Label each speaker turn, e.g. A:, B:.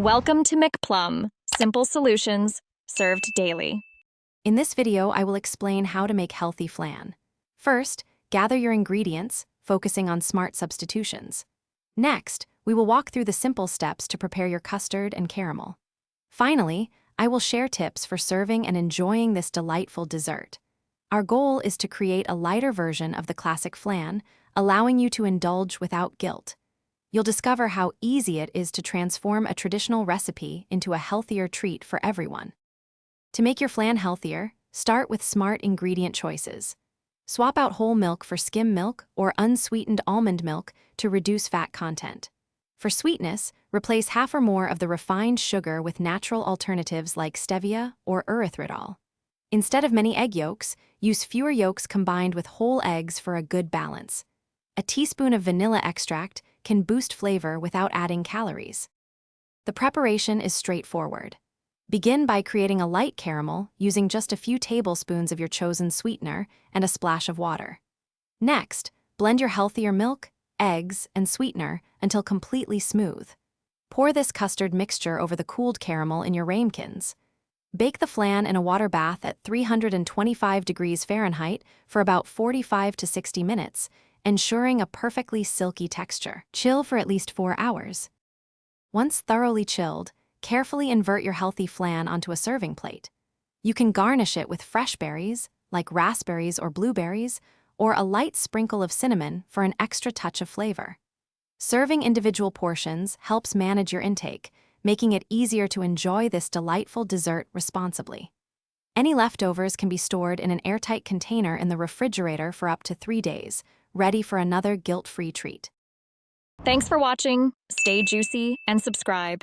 A: Welcome to McPlum, simple solutions served daily.
B: In this video, I will explain how to make healthy flan. First, gather your ingredients, focusing on smart substitutions. Next, we will walk through the simple steps to prepare your custard and caramel. Finally, I will share tips for serving and enjoying this delightful dessert. Our goal is to create a lighter version of the classic flan, allowing you to indulge without guilt. You'll discover how easy it is to transform a traditional recipe into a healthier treat for everyone. To make your flan healthier, start with smart ingredient choices. Swap out whole milk for skim milk or unsweetened almond milk to reduce fat content. For sweetness, replace half or more of the refined sugar with natural alternatives like stevia or erythritol. Instead of many egg yolks, use fewer yolks combined with whole eggs for a good balance. A teaspoon of vanilla extract can boost flavor without adding calories. The preparation is straightforward. Begin by creating a light caramel using just a few tablespoons of your chosen sweetener and a splash of water. Next, blend your healthier milk, eggs, and sweetener until completely smooth. Pour this custard mixture over the cooled caramel in your ramekins. Bake the flan in a water bath at 325 degrees Fahrenheit for about 45 to 60 minutes, ensuring a perfectly silky texture. Chill for at least 4 hours. Once thoroughly chilled, carefully invert your healthy flan onto a serving plate. You can garnish it with fresh berries, like raspberries or blueberries, or a light sprinkle of cinnamon for an extra touch of flavor. Serving individual portions helps manage your intake, making it easier to enjoy this delightful dessert responsibly. Any leftovers can be stored in an airtight container in the refrigerator for up to 3 days, ready for another guilt-free treat.
A: Thanks for watching. Stay juicy and subscribe.